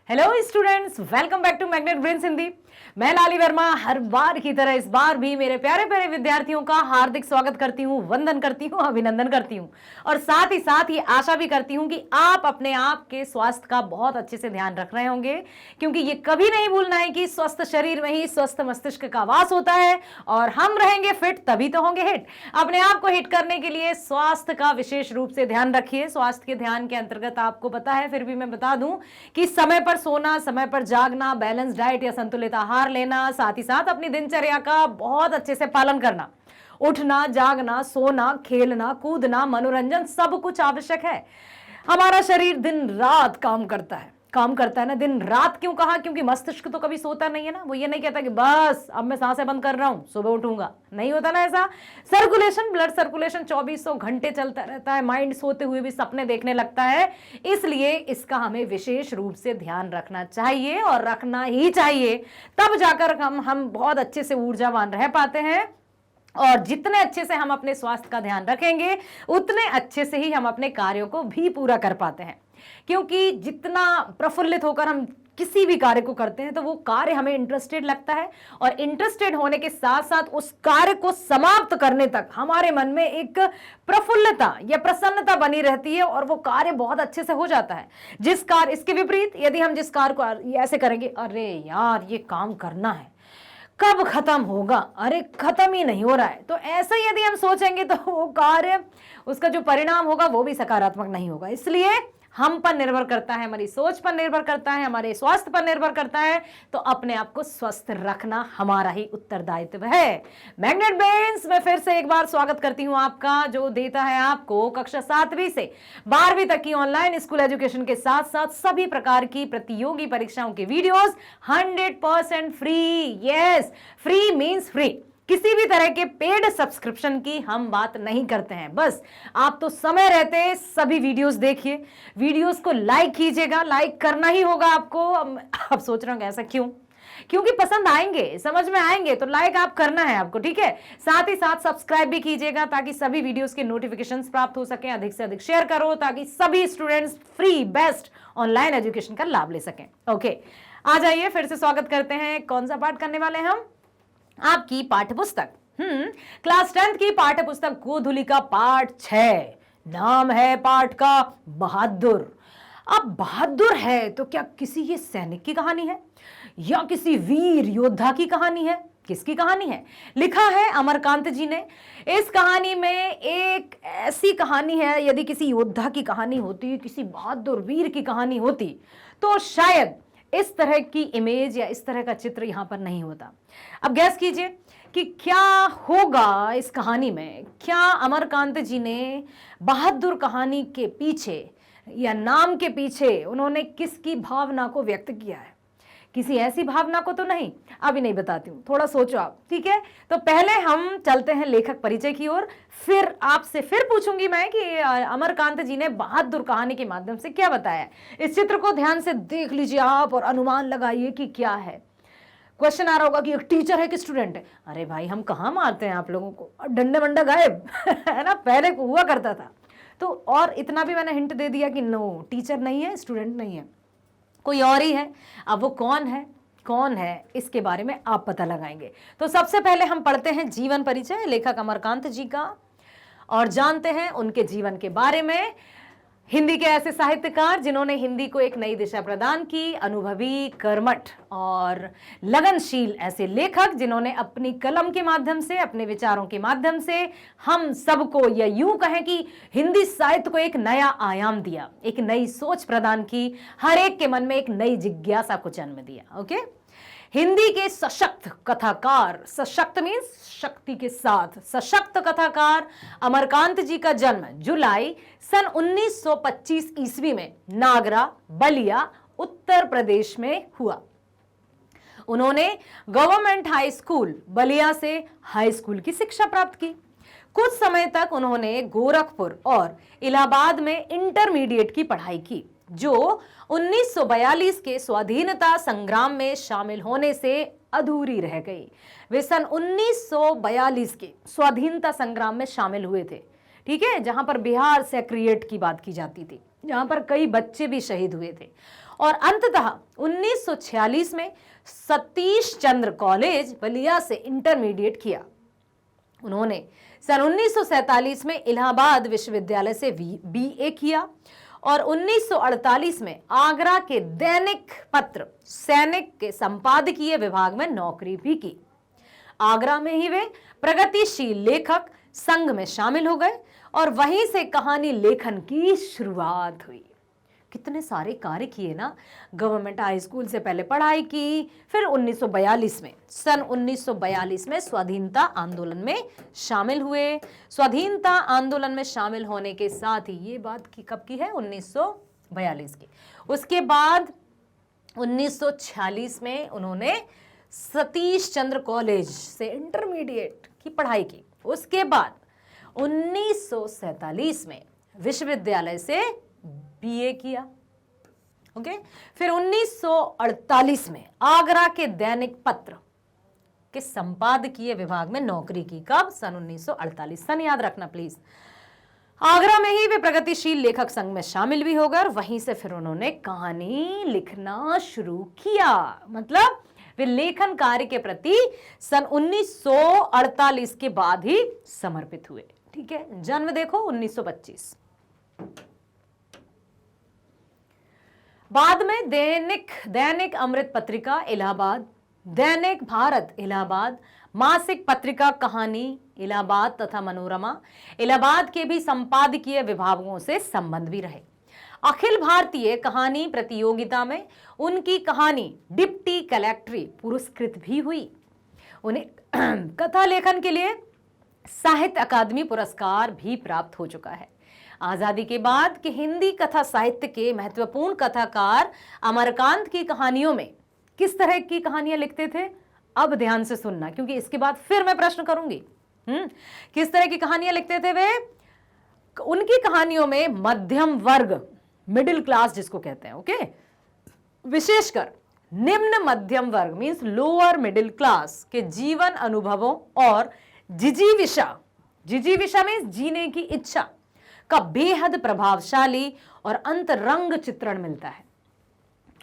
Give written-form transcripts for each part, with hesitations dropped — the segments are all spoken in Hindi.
Hello students, welcome back to Magnet Brains Hindi. Lali Verma Verma हर बार की तरह इस बार भी मेरे प्यारे प्यारे विद्यार्थियों का हार्दिक स्वागत करती हूँ, वंदन करती हूँ, अभिनंदन करती हूँ और साथ ही आशा भी करती हूँ कि आप अपने आप के स्वास्थ्य का बहुत अच्छे से ध्यान रख रहे होंगे, क्योंकि ये कभी नहीं भूलना है कि स्वस्थ शरीर में ही स्वस्थ मस्तिष्क का वास होता है और हम रहेंगे फिट तभी तो होंगे हिट। अपने आप को हिट करने के लिए स्वास्थ्य का विशेष रूप से ध्यान रखिए। स्वास्थ्य के ध्यान के अंतर्गत आपको पता है, फिर भी मैं बता दूं कि समय पर सोना, समय पर जागना, बैलेंस डाइट या संतुलित आहार लेना, साथ ही साथ अपनी दिनचर्या का बहुत अच्छे से पालन करना, उठना, जागना, सोना, खेलना, कूदना, मनोरंजन सब कुछ आवश्यक है। हमारा शरीर दिन रात काम करता है ना। दिन रात क्यों कहा? क्योंकि मस्तिष्क तो कभी सोता नहीं है ना। वो ये नहीं कहता कि बस अब मैं सांसें बंद कर रहा हूं, सुबह उठूंगा, नहीं होता ना ऐसा। सर्कुलेशन, ब्लड सर्कुलेशन 2400 घंटे चलता रहता है। माइंड सोते हुए भी सपने देखने लगता है, इसलिए इसका हमें विशेष रूप से ध्यान रखना चाहिए और रखना ही चाहिए। तब जाकर हम बहुत अच्छे से ऊर्जावान रह पाते हैं और जितने अच्छे से हम अपने स्वास्थ्य का ध्यान रखेंगे उतने अच्छे से ही हम अपने कार्यों को भी पूरा कर पाते हैं। क्योंकि जितना प्रफुल्लित होकर हम किसी भी कार्य को करते हैं तो वो कार्य हमें इंटरेस्टेड लगता है और इंटरेस्टेड होने के साथ साथ उस कार्य को समाप्त करने तक हमारे मन में एक प्रफुल्लता या प्रसन्नता बनी रहती है और वो कार्य बहुत अच्छे से हो जाता है। जिस कार्य इसके विपरीत यदि हम जिस कार्य को ऐसे करेंगे, अरे यार ये काम करना है, कब खत्म होगा, अरे खत्म ही नहीं हो रहा है, तो ऐसा यदि हम सोचेंगे तो वो कार्य, उसका जो परिणाम होगा वो भी सकारात्मक नहीं होगा। इसलिए हम पर निर्भर करता है, हमारी सोच पर निर्भर करता है, हमारे स्वास्थ्य पर निर्भर करता है, तो अपने आप को स्वस्थ रखना हमारा ही उत्तरदायित्व है। मैग्नेट ब्रेन्स में फिर से एक बार स्वागत करती हूं आपका, जो देता है आपको कक्षा 7वीं से 12वीं तक की ऑनलाइन स्कूल एजुकेशन के साथ साथ सभी प्रकार की प्रतियोगी परीक्षाओं के videos 100% free. Yes, free means free. किसी भी तरह के पेड सब्सक्रिप्शन की हम बात नहीं करते हैं। बस आप तो समय रहते सभी वीडियोस देखिए, वीडियोस को लाइक कीजिएगा, लाइक करना ही होगा आपको। आप सोच रहे होंगे ऐसा क्यों? क्योंकि पसंद आएंगे, समझ में आएंगे तो लाइक आप करना है आपको, ठीक है। साथ ही साथ सब्सक्राइब भी कीजिएगा ताकि सभी वीडियोस के नोटिफिकेशंस प्राप्त हो सके। अधिक से अधिक शेयर करो ताकि सभी students free best online education का लाभ ले सकें। ओके, आ जाइए, फिर से स्वागत करते हैं। कौन सा पाठ करने वाले हैं हम? आपकी पाठ्यपुस्तक क्लास 10th की पाठ्यपुस्तक गोधूलिका पाठ 6। नाम है पाठ का बहादुर। अब बहादुर है तो क्या किसी ये सैनिक की कहानी है या किसी वीर योद्धा की कहानी है? किसकी कहानी है? लिखा है अमरकांत जी ने। इस कहानी में एक ऐसी कहानी है, यदि किसी योद्धा की कहानी होती, किसी बहादुर वीर की कहानी होती, तो शायद इस तरह की इमेज या इस तरह का चित्र यहां पर नहीं होता। अब गैस कीजिए कि क्या होगा इस कहानी में। क्या अमरकांत जी ने बहादुर कहानी के पीछे या नाम के पीछे उन्होंने किसकी भावना को व्यक्त किया है? किसी ऐसी भावना को तो नहीं, अभी नहीं बताती हूं, थोड़ा सोचो आप, ठीक है। तो पहले हम चलते हैं लेखक परिचय की ओर, फिर आपसे फिर पूछूंगी मैं कि अमरकांत जी ने बहादुर कहानी के माध्यम से क्या बताया। इस चित्र को ध्यान से देख लीजिए आप और अनुमान लगाइए कि क्या है। क्वेश्चन आ रहा होगा कि एक टीचर है कि स्टूडेंट है? अरे भाई, हम कहाँ मारते हैं आप लोगों को, डंडे वंडा गायब है ना, पहले हुआ करता था। तो और इतना भी मैंने हिंट दे दिया कि नो, टीचर नहीं है, स्टूडेंट नहीं है, कोई और ही है। अब वो कौन है इसके बारे में आप पता लगाएंगे। तो सबसे पहले हम पढ़ते हैं जीवन परिचय लेखक अमरकांत जी का और जानते हैं उनके जीवन के बारे में। हिंदी के ऐसे साहित्यकार जिन्होंने हिंदी को एक नई दिशा प्रदान की, अनुभवी, कर्मठ और लगनशील ऐसे लेखक जिन्होंने अपनी कलम के माध्यम से, अपने विचारों के माध्यम से हम सबको, या यूं कहें कि हिंदी साहित्य को एक नया आयाम दिया, एक नई सोच प्रदान की, हर एक के मन में एक नई जिज्ञासा को जन्म दिया। ओके, हिंदी के सशक्त कथाकार, सशक्त मीन्स शक्ति के साथ, सशक्त कथाकार अमरकांत जी का जन्म जुलाई सन 1925 ईस्वी में नागरा, बलिया, उत्तर प्रदेश में हुआ। उन्होंने गवर्नमेंट हाई स्कूल बलिया से हाई स्कूल की शिक्षा प्राप्त की। कुछ समय तक उन्होंने गोरखपुर और इलाहाबाद में इंटरमीडिएट की पढ़ाई की, जो 1942 के स्वाधीनता संग्राम में शामिल होने से अधूरी रह गई। वे सन 1942 के स्वाधीनता संग्राम में शामिल हुए थे, ठीक है, जहां पर बिहार सेक्रेटरीट की बात की जाती थी, जहां पर कई बच्चे भी शहीद हुए थे। और अंततः 1946 में सतीश चंद्र कॉलेज बलिया से इंटरमीडिएट किया। उन्होंने सन 1947 में इलाहाबाद विश्वविद्यालय से बीए किया और 1948 में आगरा के दैनिक पत्र सैनिक के संपादकीय विभाग में नौकरी भी की। आगरा में ही वे प्रगतिशील लेखक संघ में शामिल हो गए और वहीं से कहानी लेखन की शुरुआत हुई। कितने सारे कार्य किए ना। गवर्नमेंट हाई स्कूल से पहले पढ़ाई की, फिर 1942 में सन 1942 में स्वाधीनता आंदोलन में शामिल हुए। स्वाधीनता आंदोलन में शामिल होने के साथ ही, ये बात की कब की है, 1942 की। उसके बाद 1946 में उन्होंने सतीश चंद्र कॉलेज से इंटरमीडिएट की पढ़ाई की। उसके बाद 1947 में विश्वविद्यालय से बीए किया। ओके, फिर 1948 में आगरा के दैनिक पत्र के संपादकीय विभाग में नौकरी की। कब? सन 1948। सन याद रखना प्लीज। आगरा में ही वे प्रगतिशील लेखक संघ में शामिल भी हो गए और वहीं से फिर उन्होंने कहानी लिखना शुरू किया। मतलब वे लेखन कार्य के प्रति सन 1948 के बाद ही समर्पित हुए। ठीक है, जन्म देखो 1925। बाद में दैनिक अमृत पत्रिका इलाहाबाद, दैनिक भारत इलाहाबाद, मासिक पत्रिका कहानी इलाहाबाद तथा मनोरमा इलाहाबाद के भी संपादकीय विभागों से संबंध भी रहे। अखिल भारतीय कहानी प्रतियोगिता में उनकी कहानी डिप्टी कलेक्ट्री पुरस्कृत भी हुई। उन्हें कथा लेखन के लिए साहित्य अकादमी पुरस्कार भी प्राप्त हो चुका है। आजादी के बाद के हिंदी कथा साहित्य के महत्वपूर्ण कथाकार अमरकांत की कहानियों में किस तरह की कहानियां लिखते थे? अब ध्यान से सुनना, क्योंकि इसके बाद फिर मैं प्रश्न करूंगी। किस तरह की कहानियां लिखते थे वे? उनकी कहानियों में मध्यम वर्ग, मिडिल क्लास जिसको कहते हैं, ओके, विशेषकर निम्न मध्यम वर्ग मींस लोअर मिडिल क्लास के जीवन अनुभवों और जिजीविषा में जीने की इच्छा का बेहद प्रभावशाली और अंतरंग चित्रण मिलता है।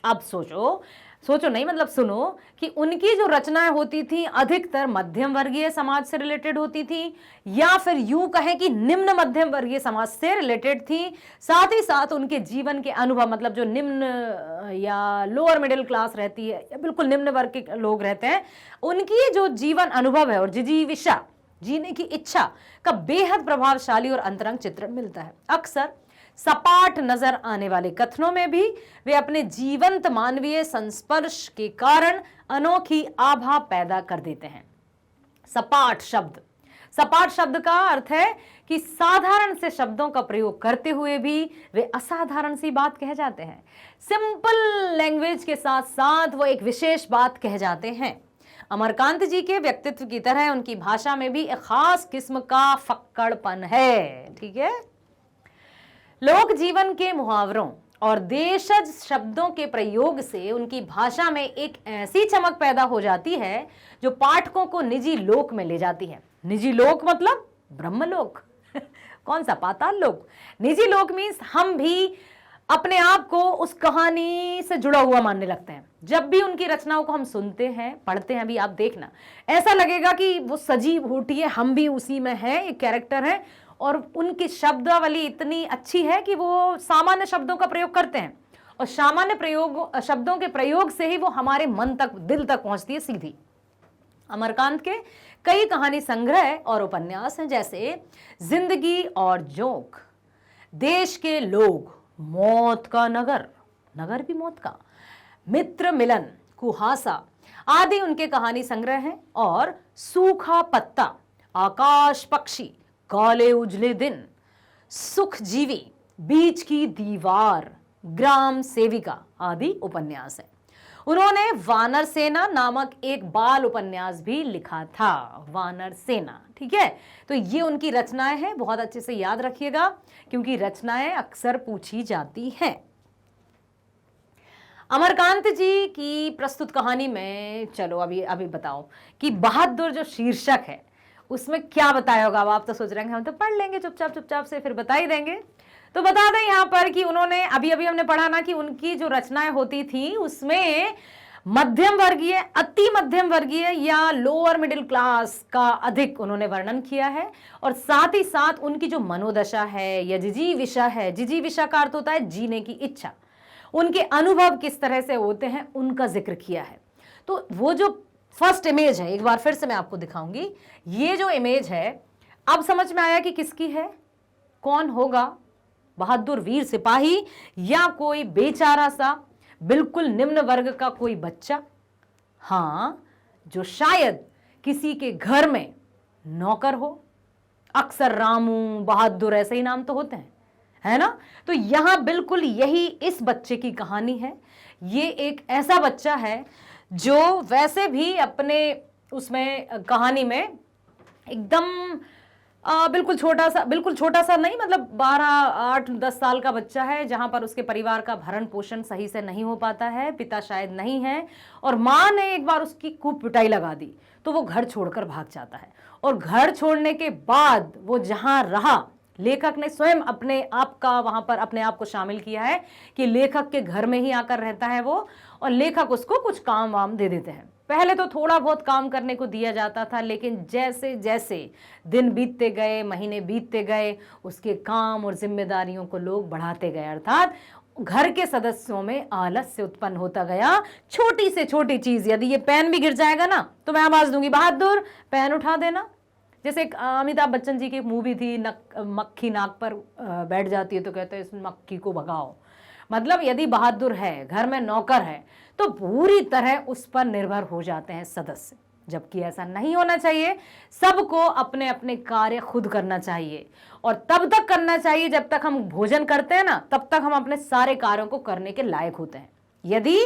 अब सोचो नहीं, मतलब सुनो कि उनकी जो रचनाएं होती थी अधिकतर मध्यम वर्गीय समाज से रिलेटेड होती थी, या फिर यूं कहें कि निम्न मध्यम वर्गीय समाज से रिलेटेड थी। साथ ही साथ उनके जीवन के अनुभव, मतलब जो निम्न या लोअर मिडिल क्लास रहती है या बिल्कुल निम्न वर्ग के लोग रहते हैं, उनकी जो जीवन अनुभव है और जिजीविषा, जीने की इच्छा का बेहद प्रभावशाली और अंतरंग चित्रण मिलता है। अक्सर सपाट नजर आने वाले कथनों में भी वे अपने जीवंत मानवीय संस्पर्श के कारण अनोखी आभा पैदा कर देते हैं। सपाट शब्द का अर्थ है कि साधारण से शब्दों का प्रयोग करते हुए भी वे असाधारण सी बात कह जाते हैं। सिंपल लैंग्वेज के साथ साथ वो एक विशेष बात कह जाते हैं। अमरकांत जी के व्यक्तित्व की तरह उनकी भाषा में भी एक खास किस्म का फक्कड़पन है। ठीक है, लोक जीवन के मुहावरों और देशज शब्दों के प्रयोग से उनकी भाषा में एक ऐसी चमक पैदा हो जाती है जो पाठकों को निजी लोक में ले जाती है। निजी लोक मतलब ब्रह्मलोक कौन सा? पाताल लोक। निजी लोक मीन्स हम भी अपने आप को उस कहानी से जुड़ा हुआ मानने लगते हैं। जब भी उनकी रचनाओं को हम सुनते हैं, पढ़ते हैं, अभी आप देखना, ऐसा लगेगा कि वो सजीव होती है, हम भी उसी में हैं, एक कैरेक्टर है। और उनकी शब्दावली इतनी अच्छी है कि वो सामान्य शब्दों का प्रयोग करते हैं और सामान्य शब्दों के प्रयोग से ही वो हमारे मन तक, दिल तक पहुंचती है सीधी। अमरकांत के कई कहानी संग्रह और उपन्यास हैं, जैसे जिंदगी और जोक, देश के लोग, मौत का नगर भी मौत का, मित्र मिलन, कुहासा आदि उनके कहानी संग्रह हैं। और सूखा पत्ता, आकाश पक्षी, काले उजले दिन, सुख जीवी, बीच की दीवार, ग्राम सेविका आदि उपन्यास हैं। उन्होंने वानर सेना नामक एक बाल उपन्यास भी लिखा था। वानर सेना, ठीक है। तो ये उनकी रचनाएं हैं, बहुत अच्छे से याद रखिएगा क्योंकि रचनाएं अक्सर पूछी जाती हैं। अमरकांत जी की प्रस्तुत कहानी में, चलो अभी बताओ कि बहादुर जो शीर्षक है उसमें क्या बताया होगा। अब आप तो सोच रहे हैं हम तो पढ़ लेंगे चुपचाप से फिर बता ही देंगे। तो बता दें यहाँ पर कि उन्होंने अभी अभी हमने पढ़ा ना कि उनकी जो रचनाएं होती थी उसमें मध्यम वर्गीय, अति मध्यम वर्गीय या लोअर मिडिल क्लास का अधिक उन्होंने वर्णन किया है। और साथ ही साथ उनकी जो मनोदशा है या जिजीविषा है, जिजीविषा का अर्थ होता है जीने की इच्छा, उनके अनुभव किस तरह से होते हैं उनका जिक्र किया है। तो वो जो फर्स्ट इमेज है, एक बार फिर से मैं आपको दिखाऊंगी। ये जो इमेज है, अब समझ में आया कि किसकी है, कौन होगा, बहादुर वीर सिपाही या कोई बेचारा सा बिल्कुल निम्न वर्ग का कोई बच्चा? हां, जो शायद किसी के घर में नौकर हो। अक्सर रामू, बहादुर ऐसे ही नाम तो होते हैं, है ना। तो यहां बिल्कुल यही इस बच्चे की कहानी है। ये एक ऐसा बच्चा है जो वैसे भी अपने उसमें कहानी में एकदम बिल्कुल छोटा सा नहीं, मतलब 12-8-10 साल का बच्चा है, जहां पर उसके परिवार का भरण पोषण सही से नहीं हो पाता है, पिता शायद नहीं है, और मां ने एक बार उसकी खूब पिटाई लगा दी तो वो घर छोड़कर भाग जाता है। और घर छोड़ने के बाद वो जहां रहा, लेखक ने स्वयं अपने आप का वहां पर अपने आप को शामिल किया है कि लेखक के घर में ही आकर रहता है वो, और लेखक उसको कुछ काम वाम दे देते हैं। पहले तो थोड़ा बहुत काम करने को दिया जाता था, लेकिन जैसे जैसे दिन बीतते गए, महीने बीतते गए, उसके काम और जिम्मेदारियों को लोग बढ़ाते गए, अर्थात घर के सदस्यों में आलस्य उत्पन्न होता गया। छोटी से छोटी चीज, यदि ये पेन भी गिर जाएगा ना तो मैं आवाज दूंगी, बहादुर पेन उठा देना। जैसे एक अमिताभ बच्चन जी की एक मूवी थी, मक्खी नाक पर बैठ जाती है तो कहते हैं इस मक्खी को भगाओ। मतलब यदि बहादुर है, घर में नौकर है, तो पूरी तरह उस पर निर्भर हो जाते हैं सदस्य, जबकि ऐसा नहीं होना चाहिए। सबको अपने अपने कार्य खुद करना चाहिए, और तब तक करना चाहिए जब तक हम भोजन करते हैं ना, तब तक हम अपने सारे कार्यों को करने के लायक होते हैं। यदि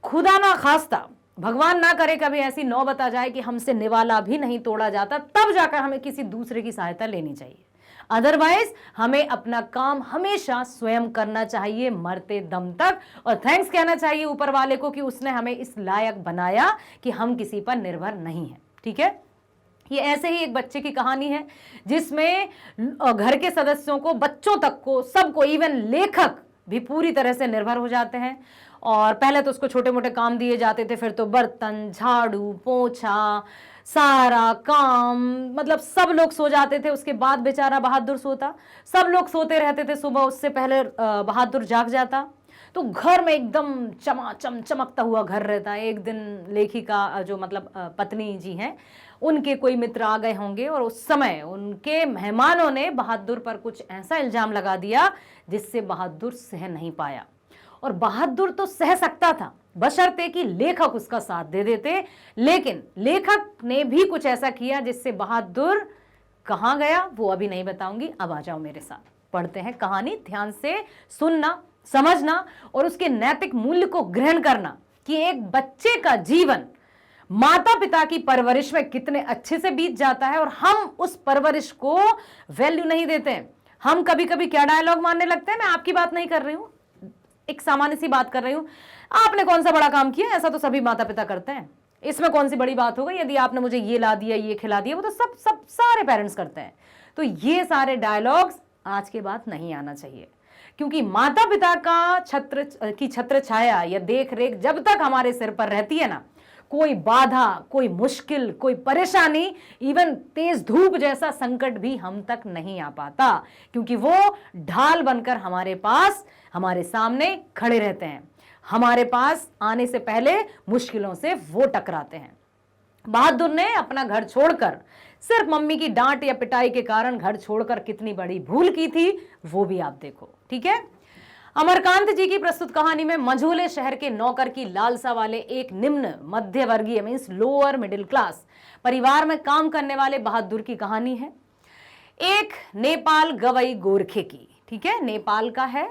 खुदा ना खास्ता, भगवान ना करे, कभी ऐसी नौबत आ जाए कि हमसे निवाला भी नहीं तोड़ा जाता, तब जाकर हमें किसी दूसरे की सहायता लेनी चाहिए। अदरवाइज हमें अपना काम हमेशा स्वयं करना चाहिए मरते दम तक, और थैंक्स कहना चाहिए ऊपर वाले को कि उसने हमें इस लायक बनाया कि हम किसी पर निर्भर नहीं हैं। ठीक है, ये ऐसे ही एक बच्चे की कहानी है जिसमें घर के सदस्यों को, बच्चों तक को, सबको, इवन लेखक भी पूरी तरह से निर्भर हो जाते हैं। और पहले तो उसको छोटे मोटे काम दिए जाते थे, फिर तो बर्तन, झाड़ू, पोछा, सारा काम, मतलब सब लोग सो जाते थे, उसके बाद बेचारा बहादुर सोता। सब लोग सोते रहते थे, सुबह उससे पहले बहादुर जाग जाता। तो घर में एकदम चमाचम चमकता हुआ घर रहता है। एक दिन लेखिका जो मतलब पत्नी जी हैं, उनके कोई मित्र आ गए होंगे, और उस समय उनके मेहमानों ने बहादुर पर कुछ ऐसा इल्जाम लगा दिया जिससे बहादुर सह नहीं पाया। और बहादुर तो सह सकता था बशर्ते कि लेखक उसका साथ दे देते, लेकिन लेखक ने भी कुछ ऐसा किया जिससे बहादुर कहां गया वो अभी नहीं बताऊंगी। अब आ जाओ मेरे साथ, पढ़ते हैं कहानी, ध्यान से सुनना, समझना और उसके नैतिक मूल्य को ग्रहण करना कि एक बच्चे का जीवन माता पिता की परवरिश में कितने अच्छे से बीत जाता है, और हम उस परवरिश को वैल्यू नहीं देते हैं। हम कभी कभी क्या डायलॉग मारने लगते हैं, मैं आपकी बात नहीं कर रही हूं, एक सामान्य सी बात कर रही हूं, आपने कौन सा बड़ा काम किया, ऐसा तो सभी माता पिता करते हैं, इसमें कौन सी बड़ी बात हो गई, यदि आपने मुझे ये ला दिया, ये खिला दिया, वो तो सब सारे पेरेंट्स करते हैं। तो ये सारे डायलॉग्स आज के बाद नहीं आना चाहिए, क्योंकि माता पिता का छत्र छाया या देख रेख जब तक हमारे सिर पर रहती है ना, कोई बाधा, कोई मुश्किल, कोई परेशानी, इवन तेज धूप जैसा संकट भी हम तक नहीं आ पाता, क्योंकि वो ढाल बनकर हमारे पास, हमारे सामने खड़े रहते हैं। हमारे पास आने से पहले मुश्किलों से वो टकराते हैं। बहादुर ने अपना घर छोड़कर, सिर्फ मम्मी की डांट या पिटाई के कारण घर छोड़कर कितनी बड़ी भूल की थी, वो भी आप देखो। ठीक है, अमरकांत जी की प्रस्तुत कहानी में मझोले शहर के नौकर की लालसा वाले एक निम्न मध्य वर्गीय मींस लोअर मिडिल क्लास परिवार में काम करने वाले बहादुर की कहानी है। एक नेपाल गवई गोरखे की, ठीक है, नेपाल का है,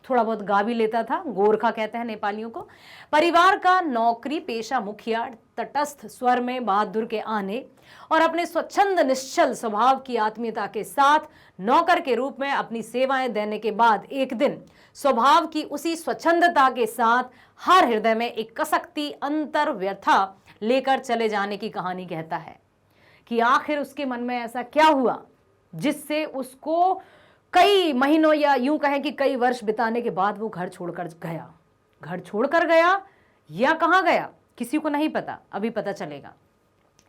थोड़ा बहुत गा भी लेता था, गोरखा कहते हैं नेपालियों को। परिवार का नौकरी पेशा मुखिया तटस्थ स्वर में बहादुर के आने और अपने स्वच्छंद निश्चल स्वभाव की आत्मीयता के साथ नौकर के रूप में अपनी सेवाएं देने के बाद एक दिन स्वभाव की उसी स्वच्छंदता के साथ हर हृदय में एक कसकती अंतर व्यथा लेकर चले जाने की कहानी कहता है कि आखिर उसके मन में ऐसा क्या हुआ जिससे उसको कई महीनों या यूं कहें कि कई वर्ष बिताने के बाद वो घर छोड़कर गया। घर छोड़कर गया या कहां गया किसी को नहीं पता, अभी पता चलेगा।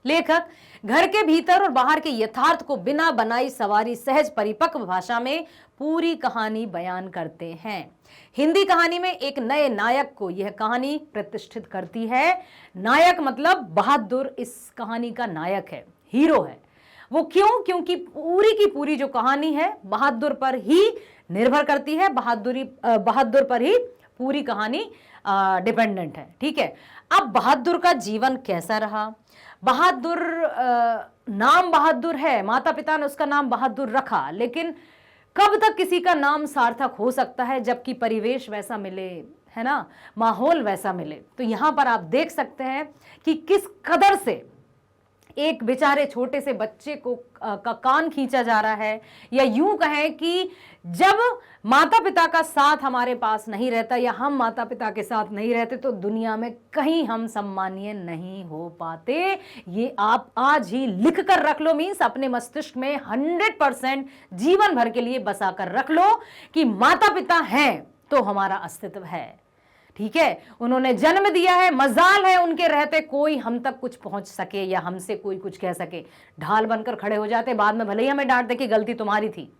लेखक घर के भीतर और बाहर के यथार्थ को बिना बनाई सवारी सहज परिपक्व भाषा में पूरी कहानी बयान करते हैं। हिंदी कहानी में एक नए नायक को यह कहानी प्रतिष्ठित करती है। नायक मतलब बहादुर इस कहानी का नायक है, हीरो है। वो क्यों? क्योंकि पूरी की पूरी जो कहानी है बहादुर पर ही निर्भर करती है, बहादुर पर ही पूरी कहानी डिपेंडेंट है। ठीक है, अब बहादुर का जीवन कैसा रहा? बहादुर नाम बहादुर है, माता पिता ने उसका नाम बहादुर रखा, लेकिन कब तक किसी का नाम सार्थक हो सकता है जबकि परिवेश वैसा मिले, है ना, माहौल वैसा मिले। तो यहां पर आप देख सकते हैं कि किस कदर से एक बेचारे छोटे से बच्चे को का कान खींचा जा रहा है, या यूं कहें कि जब माता पिता का साथ हमारे पास नहीं रहता या हम माता पिता के साथ नहीं रहते तो दुनिया में कहीं हम सम्मानीय नहीं हो पाते। ये आप आज ही लिख कर रख लो, मीन्स अपने मस्तिष्क में 100% जीवन भर के लिए बसा कर रख लो कि माता पिता हैं तो हमारा अस्तित्व है। ठीक है, उन्होंने जन्म दिया है, मजाल है उनके रहते कोई हम तक कुछ पहुंच सके या हमसे कोई कुछ कह सके। ढाल बनकर खड़े हो जाते, बाद में भले ही हमें डांट दे कि गलती तुम्हारी थी,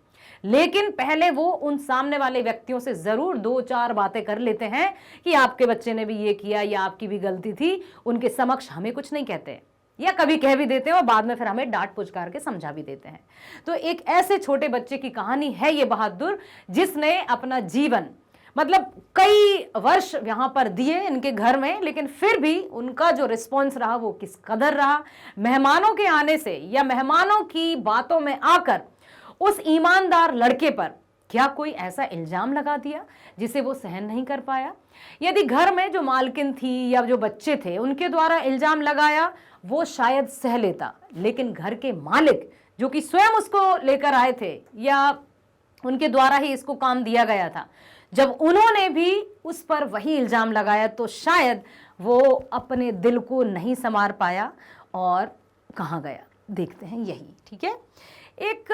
लेकिन पहले वो उन सामने वाले व्यक्तियों से जरूर 2-4 बातें कर लेते हैं कि आपके बच्चे ने भी ये किया या आपकी भी गलती थी। उनके समक्ष हमें कुछ नहीं कहते या कभी कह भी देते हैं और बाद में फिर हमें डांट पुचकार के समझा भी देते हैं। तो एक ऐसे छोटे बच्चे की कहानी है ये बहादुर, जिसने अपना जीवन मतलब कई वर्ष यहां पर दिए इनके घर में, लेकिन फिर भी उनका जो रिस्पॉन्स रहा वो किस कदर रहा। मेहमानों के आने से या मेहमानों की बातों में आकर उस ईमानदार लड़के पर क्या कोई ऐसा इल्जाम लगा दिया जिसे वो सहन नहीं कर पाया? यदि घर में जो मालकिन थी या जो बच्चे थे उनके द्वारा इल्जाम लगाया वो शायद सह लेता, लेकिन घर के मालिक जो कि स्वयं उसको लेकर आए थे या उनके द्वारा ही इसको काम दिया गया था, जब उन्होंने भी उस पर वही इल्जाम लगाया तो शायद वो अपने दिल को नहीं संभाल पाया और कहाँ गया। देखते हैं यही। ठीक है, एक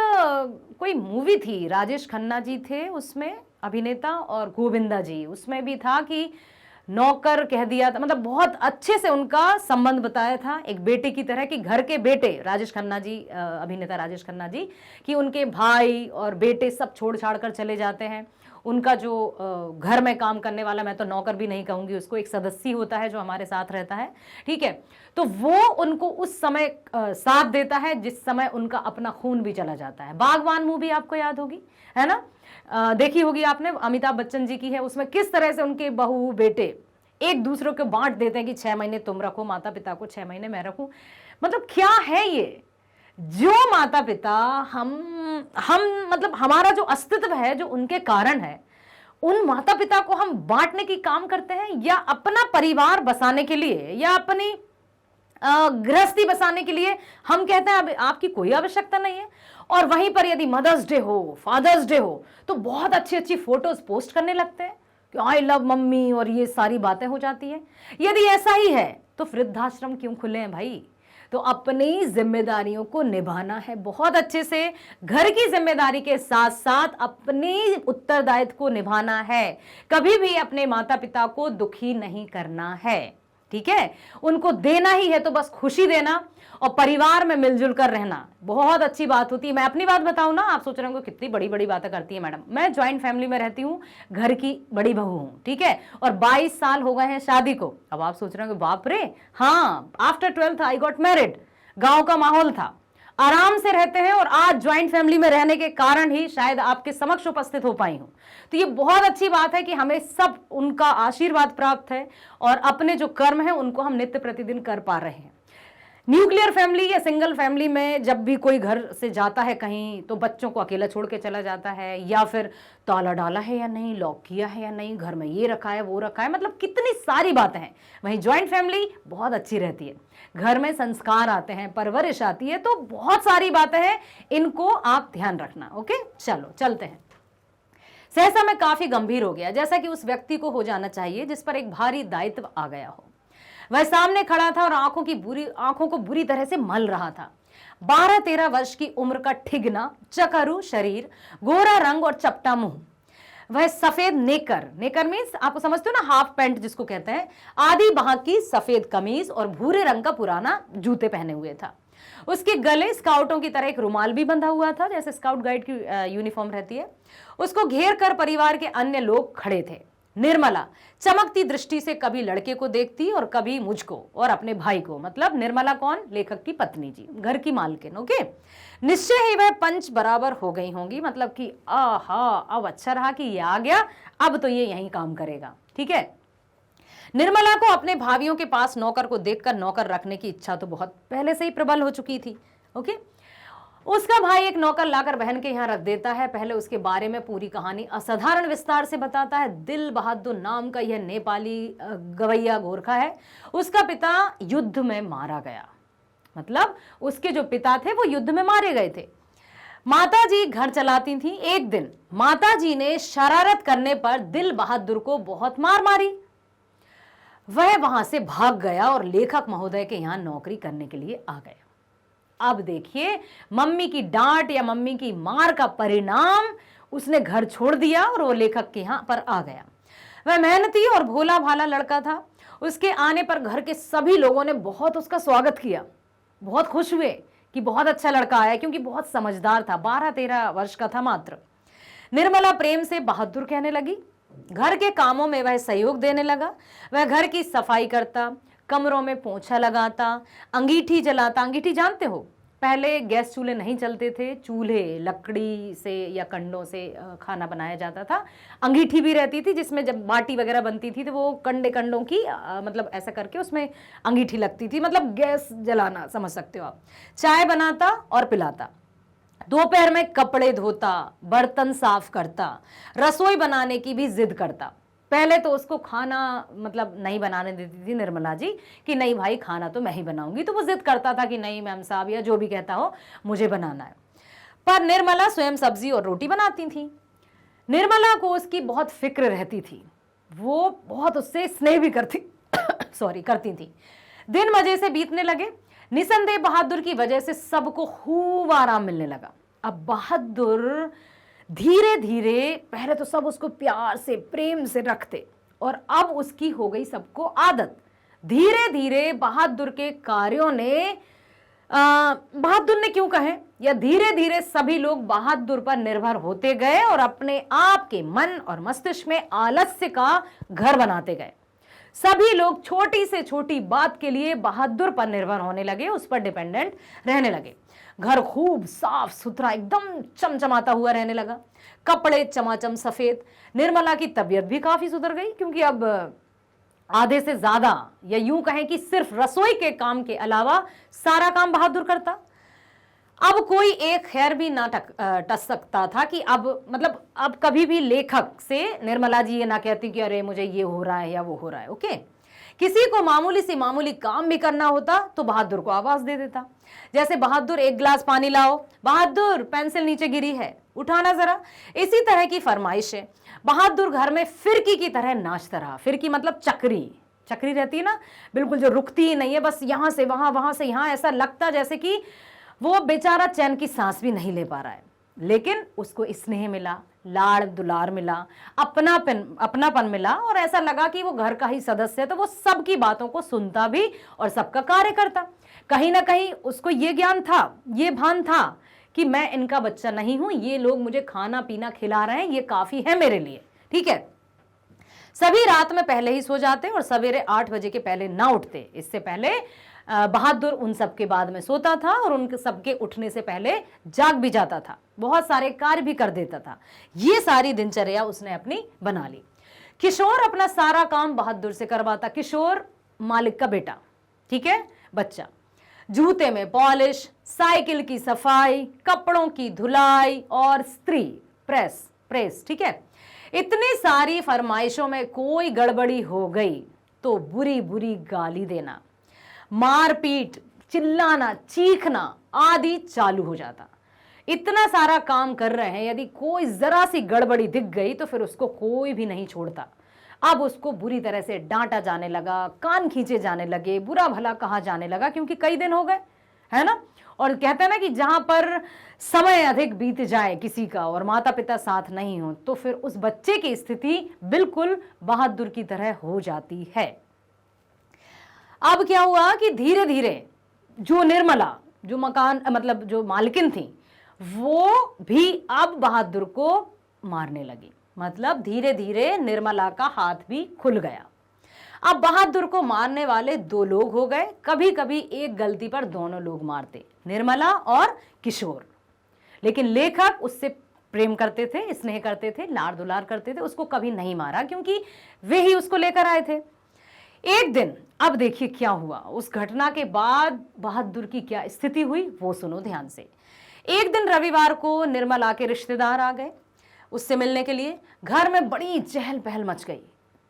कोई मूवी थी, राजेश खन्ना जी थे उसमें अभिनेता और गोविंदा जी, उसमें भी था कि नौकर कह दिया था, मतलब बहुत अच्छे से उनका संबंध बताया था एक बेटे की तरह कि घर के बेटे राजेश खन्ना जी, अभिनेता राजेश खन्ना जी, कि उनके भाई और बेटे सब छोड़ छाड़ कर चले जाते हैं। उनका जो घर में काम करने वाला, मैं तो नौकर भी नहीं कहूँगी उसको, एक सदस्य होता है जो हमारे साथ रहता है। ठीक है, तो वो उनको उस समय साथ देता है जिस समय उनका अपना खून भी चला जाता है। बागवान मूवी आपको याद होगी, है ना, देखी होगी आपने, अमिताभ बच्चन जी की है। उसमें किस तरह से उनके बहू बेटे एक दूसरे को बांट देते हैं कि 6 महीने तुम रखो माता पिता को, 6 महीने मैं रखूं। मतलब क्या है ये, जो माता पिता हम मतलब हमारा जो अस्तित्व है जो उनके कारण है, उन माता पिता को हम बांटने की काम करते हैं या अपना परिवार बसाने के लिए या अपनी गृहस्थी बसाने के लिए हम कहते हैं अब आपकी कोई आवश्यकता नहीं है। और वहीं पर यदि मदर्स डे हो, फादर्स डे हो, तो बहुत अच्छी अच्छी फोटोज पोस्ट करने लगते हैं कि आई लव मम्मी और ये सारी बातें हो जाती हैं। यदि ऐसा ही है तो वृद्धाश्रम क्यों खुले हैं भाई? तो अपनी जिम्मेदारियों को निभाना है बहुत अच्छे से, घर की जिम्मेदारी के साथ साथ अपनी उत्तरदायित्व को निभाना है। कभी भी अपने माता पिता को दुखी नहीं करना है। ठीक है, उनको देना ही है तो बस खुशी देना और परिवार में मिलजुल कर रहना बहुत अच्छी बात होती है। मैं अपनी बात बताऊं ना, आप सोच रहे होंगे कितनी बड़ी बड़ी बातें करती है मैडम। मैं ज्वाइंट फैमिली में रहती हूँ, घर की बड़ी बहू हूँ। ठीक है, और 22 साल हो गए हैं शादी को। अब आप सोच रहे होंगे बाप रे, हाँ, after 12th I got married. गांव का माहौल था, आराम से रहते हैं और आज ज्वाइंट फैमिली में रहने के कारण ही शायद आपके समक्ष उपस्थित हो पाई हूं। तो ये बहुत अच्छी बात है कि हमें सब उनका आशीर्वाद प्राप्त है और अपने जो कर्म है उनको हम नित्य प्रतिदिन कर पा रहे हैं। न्यूक्लियर फैमिली या सिंगल फैमिली में जब भी कोई घर से जाता है कहीं तो बच्चों को अकेला छोड़ के चला जाता है, या फिर ताला डाला है या नहीं, लॉक किया है या नहीं, घर में ये रखा है वो रखा है, मतलब कितनी सारी बातें हैं। वहीं ज्वाइंट फैमिली बहुत अच्छी रहती है, घर में संस्कार आते हैं, परवरिश आती है, तो बहुत सारी बातें हैं, इनको आप ध्यान रखना। ओके, चलो चलते हैं। सहसा में काफी गंभीर हो गया, जैसा कि उस व्यक्ति को हो जाना चाहिए जिस पर एक भारी दायित्व आ गया हो। वह सामने खड़ा था और आंखों को बुरी तरह से मल रहा था। 12-13 वर्ष की उम्र का ठिगना, चकरू शरीर, गोरा रंग और चपटा मुंह, वह सफेद नेकर, नेकर मीन्स आप समझते हो ना, हाफ पैंट जिसको कहते हैं, आधी बाह की सफेद कमीज और भूरे रंग का पुराना जूते पहने हुए था। उसके गले स्काउटों की तरह एक रुमाल भी बंधा हुआ था, जैसे स्काउट गाइड की यूनिफॉर्म रहती है। उसको घेर कर परिवार के अन्य लोग खड़े थे। निर्मला चमकती दृष्टि से कभी लड़के को देखती और कभी मुझको और अपने भाई को। मतलब निर्मला कौन? लेखक की पत्नी जी, घर की मालकिन। ओके, निश्चय ही वह पंच बराबर हो गई होंगी, मतलब कि आहा, अब अच्छा रहा कि ये आ गया, अब तो ये यहीं काम करेगा। ठीक है। निर्मला को अपने भाइयों के पास नौकर को देखकर नौकर रखने की इच्छा तो बहुत पहले से ही प्रबल हो चुकी थी। ओके, उसका भाई एक नौकर लाकर बहन के यहाँ रख देता है। पहले उसके बारे में पूरी कहानी असाधारण विस्तार से बताता है। दिल बहादुर नाम का यह नेपाली गवैया गोरखा है। उसका पिता युद्ध में मारा गया, मतलब उसके जो पिता थे वो युद्ध में मारे गए थे। माताजी घर चलाती थी। एक दिन माताजी ने शरारत करने पर दिल बहादुर को बहुत मार मारी। वह वहां से भाग गया और लेखक महोदय के यहां नौकरी करने के लिए आ गया। अब देखिए, मम्मी की डांट या मम्मी की मार का परिणाम, उसने घर छोड़ दिया और वो लेखक के यहां पर आ गया। वह मेहनती और भोला भाला लड़का था। उसके आने पर घर के सभी लोगों ने बहुत उसका स्वागत किया, बहुत खुश हुए कि बहुत अच्छा लड़का आया, क्योंकि बहुत समझदार था, 12-13 वर्ष का था मात्र। निर्मला प्रेम से बहादुर कहने लगी। घर के कामों में वह सहयोग देने लगा। वह घर की सफाई करता, कमरों में पोंछा लगाता, अंगीठी जलाता। अंगीठी जानते हो, पहले गैस चूल्हे नहीं चलते थे, चूल्हे लकड़ी से या कंडों से खाना बनाया जाता था। अंगीठी भी रहती थी, जिसमें जब बाटी वगैरह बनती थी तो वो कंडों की मतलब ऐसा करके उसमें अंगीठी लगती थी, मतलब गैस जलाना समझ सकते हो आप। चाय बनाता और पिलाता। दोपहर में कपड़े धोता, बर्तन साफ करता, रसोई बनाने की भी जिद करता। पहले तो उसको खाना मतलब नहीं बनाने देती थी निर्मला जी, कि नहीं भाई खाना तो मैं ही बनाऊंगी, तो वो जिद करता था कि नहीं मैम साहब या जो भी कहता हो मुझे बनाना है। पर निर्मला स्वयं सब्जी और रोटी बनाती थी। निर्मला को उसकी बहुत फिक्र रहती थी, वो बहुत उससे स्नेह भी करती थी। दिन मजे से बीतने लगे। निसंदेह बहादुर की वजह से सबको खूब आराम मिलने लगा। अब बहादुर धीरे धीरे, पहले तो सब उसको प्यार से प्रेम से रखते और अब उसकी हो गई सबको आदत। धीरे धीरे बहादुर के कार्यों ने बहादुर ने क्यों कहें, या धीरे धीरे सभी लोग बहादुर पर निर्भर होते गए और अपने आप के मन और मस्तिष्क में आलस्य का घर बनाते गए। सभी लोग छोटी से छोटी बात के लिए बहादुर पर निर्भर होने लगे, उस पर डिपेंडेंट रहने लगे। घर खूब साफ सुथरा एकदम चमचमाता हुआ रहने लगा, कपड़े चमाचम सफेद। निर्मला की तबीयत भी काफी सुधर गई, क्योंकि अब आधे से ज्यादा, या यूं कहें कि सिर्फ रसोई के काम के अलावा सारा काम बहादुर करता। अब कोई एक खैर भी ना टस सकता था कि अब कभी भी लेखक से निर्मला जी ये ना कहती कि अरे मुझे ये हो रहा है या वो हो रहा है। ओके, किसी को मामूली से मामूली काम भी करना होता तो बहादुर को आवाज दे देता, जैसे बहादुर एक गिलास पानी लाओ, बहादुर पेंसिल नीचे गिरी है, उठाना जरा। इसी तरह की फरमाइश है। बहादुर घर में फिरकी की तरह नाचता रहा। फिरकी मतलब चक्री रहती है ना, बिल्कुल जो रुकती ही नहीं है, बस यहां से वहां, वहां से यहां, ऐसा लगता जैसे कि वो बेचारा चैन की सांस भी नहीं ले पा रहा है। लेकिन उसको स्नेह मिला, लाड़ दुलार मिला, अपनापन मिला और ऐसा लगा कि वो घर का ही सदस्य है, तो वो सबकी बातों को सुनता भी और सबका कार्य करता। कहीं ना कहीं उसको ये ज्ञान था, ये भान था कि मैं इनका बच्चा नहीं हूं, ये लोग मुझे खाना पीना खिला रहे हैं, ये काफी है मेरे लिए। ठीक है। सभी रात में पहले ही सो जाते और सवेरे 8 बजे के पहले ना उठते। इससे पहले बहादुर उन सबके बाद में सोता था और उनके सबके उठने से पहले जाग भी जाता था, बहुत सारे कार्य भी कर देता था। ये सारी दिनचर्या उसने अपनी बना ली। किशोर अपना सारा काम बहादुर से करवाता। किशोर मालिक का बेटा, ठीक है, बच्चा। जूते में पॉलिश, साइकिल की सफाई, कपड़ों की धुलाई और स्त्री प्रेस, ठीक है। इतनी सारी फरमाइशों में कोई गड़बड़ी हो गई तो बुरी बुरी गाली देना, मारपीट, चिल्लाना, चीखना आदि चालू हो जाता। इतना सारा काम कर रहे हैं, यदि कोई जरा सी गड़बड़ी दिख गई तो फिर उसको कोई भी नहीं छोड़ता। अब उसको बुरी तरह से डांटा जाने लगा, कान खींचे जाने लगे, बुरा भला कहा जाने लगा, क्योंकि कई दिन हो गए है ना। और कहते हैं ना कि जहां पर समय अधिक बीत जाए किसी का और माता पिता साथ नहीं हो, तो फिर उस बच्चे की स्थिति बिल्कुल बहादुर की तरह हो जाती है। अब क्या हुआ कि धीरे धीरे जो निर्मला, जो मकान मतलब जो मालकिन थी, वो भी अब बहादुर को मारने लगी। मतलब धीरे धीरे निर्मला का हाथ भी खुल गया। अब बहादुर को मारने वाले दो लोग हो गए। कभी कभी एक गलती पर दोनों लोग मारते, निर्मला और किशोर। लेकिन लेखक उससे प्रेम करते थे, स्नेह करते थे, लाड़ दुलार करते थे, उसको कभी नहीं मारा क्योंकि वे ही उसको लेकर आए थे। एक दिन, अब देखिए क्या हुआ उस घटना के बाद बहादुर की क्या स्थिति हुई वो सुनो ध्यान से। एक दिन रविवार को निर्मला के रिश्तेदार आ गए उससे मिलने के लिए। घर में बड़ी चहल पहल मच गई।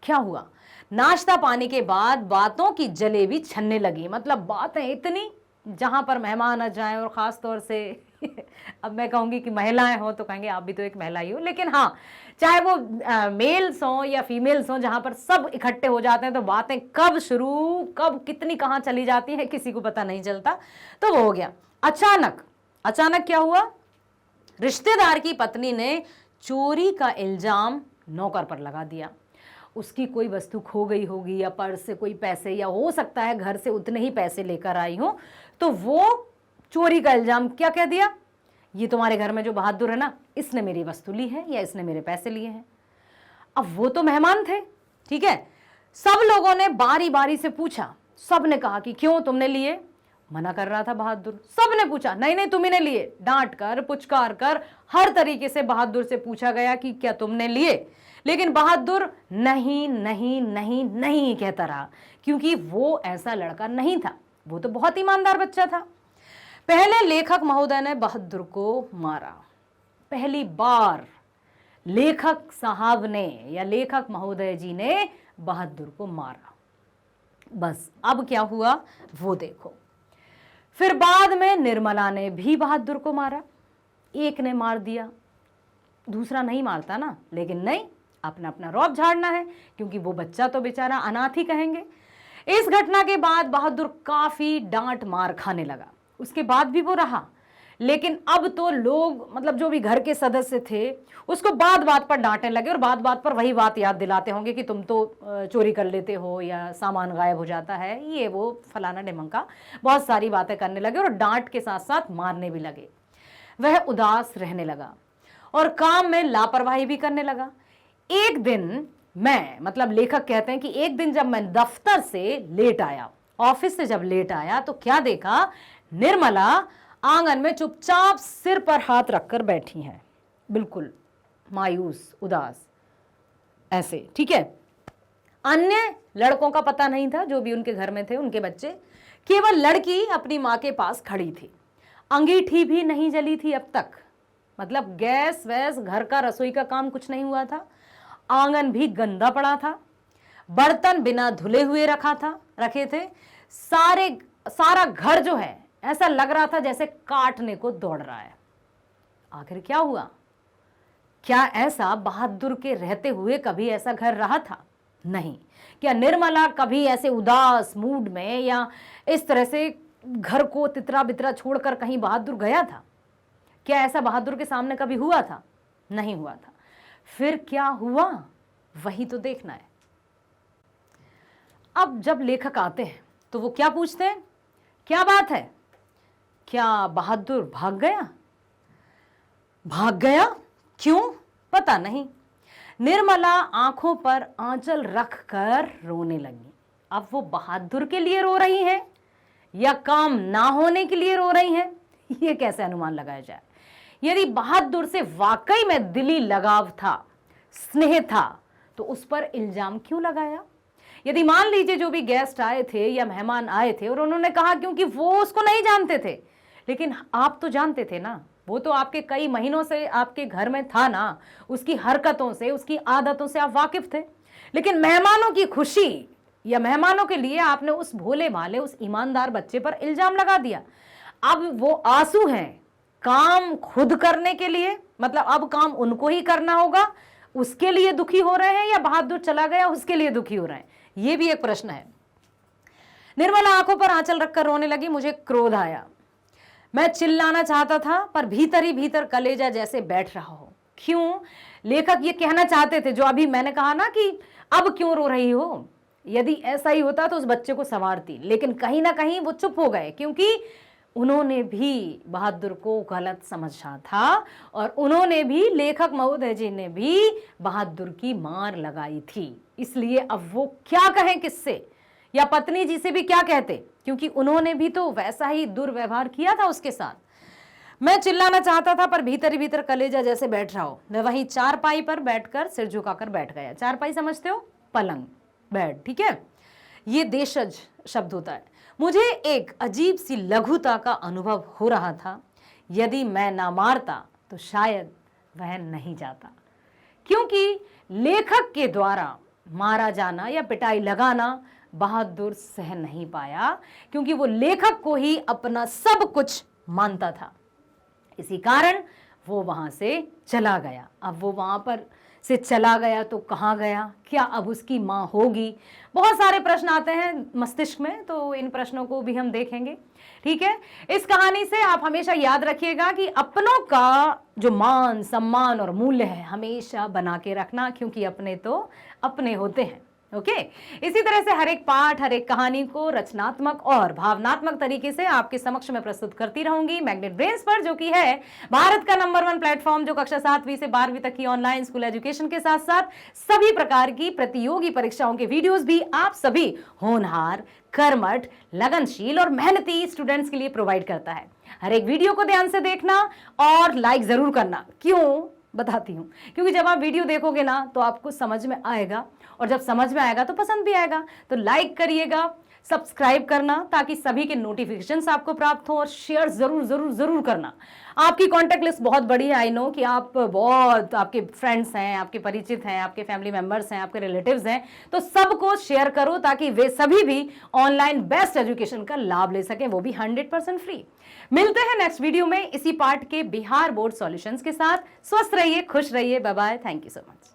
क्या हुआ, नाश्ता पानी के बाद बातों की जलेबी छनने लगी। मतलब बातें इतनी, जहां पर मेहमान आ जाएं और खास तौर से अब मैं कहूंगी कि महिलाएं हो तो कहेंगे आप भी तो एक महिला ही हो, लेकिन हाँ, चाहे वो मेल्स हो या फीमेल्स हो, जहां पर सब इकट्ठे हो जाते हैं तो बातें कब शुरू, कब कितनी कहां चली जाती है किसी को पता नहीं चलता। तो वो हो गया। अचानक क्या हुआ, रिश्तेदार की पत्नी ने चोरी का इल्जाम नौकर पर लगा दिया। उसकी कोई वस्तु खो गई होगी या पर्स से कोई पैसे, या हो सकता है घर से उतने ही पैसे लेकर आई हो, तो वो चोरी का इल्जाम क्या कह दिया, ये तुम्हारे घर में जो बहादुर है ना, इसने मेरी वस्तु ली है या इसने मेरे पैसे लिए हैं। अब वो तो मेहमान थे, ठीक है। सब लोगों ने बारी बारी से पूछा, सब ने कहा कि क्यों तुमने लिए, मना कर रहा था बहादुर। सब ने पूछा नहीं नहीं तुम ही ने लिए, डांट कर पुचकार कर हर तरीके से बहादुर से पूछा गया कि क्या तुमने लिए, लेकिन बहादुर नहीं नहीं नहीं नहीं कहता रहा, क्योंकि वो ऐसा लड़का नहीं था, वो तो बहुत ईमानदार बच्चा था। पहले लेखक महोदय ने बहादुर को मारा, पहली बार लेखक साहब ने या लेखक महोदय जी ने बहादुर को मारा। बस अब क्या हुआ वो देखो। फिर बाद में निर्मला ने भी बहादुर को मारा। एक ने मार दिया, दूसरा नहीं मारता ना, लेकिन नहीं, अपना अपना रौब झाड़ना है, क्योंकि वो बच्चा तो बेचारा अनाथ ही कहेंगे। इस घटना के बाद बहादुर काफी डांट मार खाने लगा। उसके बाद भी वो रहा, लेकिन अब तो लोग, मतलब जो भी घर के सदस्य थे, उसको बात बात पर डांटने लगे और बात बात पर वही बात याद दिलाते होंगे कि तुम तो चोरी कर लेते हो या सामान गायब हो जाता है, ये वो फलाना ढिमका, बहुत सारी बातें करने लगे और डांट के साथ साथ मारने भी लगे। वह उदास रहने लगा और काम में लापरवाही भी करने लगा। एक दिन मतलब लेखक कहते हैं कि एक दिन जब मैं दफ्तर से लेट आया, ऑफिस से जब लेट आया, तो क्या देखा, निर्मला आंगन में चुपचाप सिर पर हाथ रखकर बैठी हैं, बिल्कुल मायूस, उदास, ऐसे, ठीक है। अन्य लड़कों का पता नहीं था, जो भी उनके घर में थे उनके बच्चे, केवल लड़की अपनी मां के पास खड़ी थी। अंगीठी भी नहीं जली थी अब तक, मतलब गैस वैस, घर का रसोई का काम कुछ नहीं हुआ था। आंगन भी गंदा पड़ा था, बर्तन बिना धुले हुए रखे थे। सारा घर जो है ऐसा लग रहा था जैसे काटने को दौड़ रहा है। आखिर क्या हुआ, क्या ऐसा बहादुर के रहते हुए कभी ऐसा घर रहा था? नहीं। क्या निर्मला कभी ऐसे उदास मूड में या इस तरह से घर को तितरा बितरा छोड़कर कहीं बहादुर गया था? क्या ऐसा बहादुर के सामने कभी हुआ था? नहीं हुआ था। फिर क्या हुआ, वही तो देखना है। अब जब लेखक आते हैं तो वो क्या पूछते हैं, क्या बात है, क्या बहादुर भाग गया? भाग गया? क्यों? पता नहीं। निर्मला आंखों पर आंचल रखकर रोने लगी। अब वो बहादुर के लिए रो रही हैं या काम ना होने के लिए रो रही हैं, ये कैसे अनुमान लगाया जाए? यदि बहादुर से वाकई में दिली लगाव था, स्नेह था, तो उस पर इल्जाम क्यों लगाया? यदि मान लीजिए जो भी गेस्ट आए थे या मेहमान आए थे और उन्होंने कहा क्योंकि वो उसको नहीं जानते थे, लेकिन आप तो जानते थे ना, वो तो आपके कई महीनों से आपके घर में था ना, उसकी हरकतों से, उसकी आदतों से आप वाकिफ थे। लेकिन मेहमानों की खुशी या मेहमानों के लिए आपने उस भोले भाले, उस ईमानदार बच्चे पर इल्जाम लगा दिया। अब वो आंसू हैं काम खुद करने के लिए, मतलब अब काम उनको ही करना होगा, उसके लिए दुखी हो रहे हैं, या बहादुर चला गया उसके लिए दुखी हो रहे हैं? ये भी एक प्रश्न है। निर्मला आंखों पर आंचल रखकर रोने लगी। मुझे क्रोध आया, मैं चिल्लाना चाहता था पर भीतर ही भीतर कलेजा जैसे बैठ रहा हो। क्यों? लेखक ये कहना चाहते थे, जो अभी मैंने कहा ना कि अब क्यों रो रही हो, यदि ऐसा ही होता तो उस बच्चे को संवारती, लेकिन कहीं ना कहीं वो चुप हो गए क्योंकि उन्होंने भी बहादुर को गलत समझा था और उन्होंने भी, लेखक महोदय जी ने भी बहादुर की मार लगाई थी। इसलिए अब वो क्या कहें किससे, या पत्नी जी से भी क्या कहते, क्योंकि उन्होंने भी तो वैसा ही दुर्व्यवहार किया था उसके साथ। मैं चिल्लाना चाहता था पर भीतर ही भीतर कलेजा जैसे बैठ रहा हो। मैं वहीं चारपाई पर बैठकर सिर झुकाकर बैठ गया। चारपाई समझते हो? पलंग, बेड, ठीक है। ये देशज शब्द होता है। मुझे एक अजीब सी लघुता का अनुभव हो रहा था। यदि मैं ना मारता तो शायद वह नहीं जाता, क्योंकि लेखक के द्वारा मारा जाना या पिटाई लगाना बहादुर सह नहीं पाया, क्योंकि वो लेखक को ही अपना सब कुछ मानता था। इसी कारण वो वहां से चला गया। अब वो वहां पर से चला गया तो कहाँ गया? क्या अब उसकी माँ होगी? बहुत सारे प्रश्न आते हैं मस्तिष्क में, तो इन प्रश्नों को भी हम देखेंगे, ठीक है। इस कहानी से आप हमेशा याद रखिएगा कि अपनों का जो मान सम्मान और मूल्य है हमेशा बना के रखना, क्योंकि अपने तो अपने होते हैं। ओके, इसी तरह से हर एक पाठ, हर एक कहानी को रचनात्मक और भावनात्मक तरीके से आपके समक्ष में प्रस्तुत करती रहूंगी मैग्नेट ब्रेन्स पर, जो कि है भारत का नंबर 1 प्लेटफॉर्म, जो कक्षा 7वीं से 12वीं तक की ऑनलाइन स्कूल एजुकेशन के साथ साथ सभी प्रकार की प्रतियोगी परीक्षाओं के वीडियोस भी आप सभी होनहार, कर्मठ, लगनशील और मेहनती स्टूडेंट्स के लिए प्रोवाइड करता है। हर एक वीडियो को ध्यान से देखना और लाइक जरूर करना। क्यों? बताती हूँ, क्योंकि जब आप वीडियो देखोगे ना तो आपको समझ में आएगा, और जब समझ में आएगा तो पसंद भी आएगा। तो लाइक करिएगा, सब्सक्राइब करना ताकि सभी के नोटिफिकेशंस आपको प्राप्त हो, और शेयर जरूर जरूर जरूर करना। आपकी कॉन्टैक्ट लिस्ट बहुत बड़ी है, आई नो कि आप बहुत, आपके फ्रेंड्स हैं, आपके परिचित हैं, आपके फैमिली मेंबर्स हैं, आपके रिलेटिव्स हैं, तो सबको शेयर करो ताकि वे सभी भी ऑनलाइन बेस्ट एजुकेशन का लाभ ले सकें, वो भी 100% फ्री। मिलते हैं नेक्स्ट वीडियो में इसी पार्ट के बिहार बोर्ड सॉल्यूशंस के साथ। स्वस्थ रहिए, खुश रहिए, bye bye, thank you so much.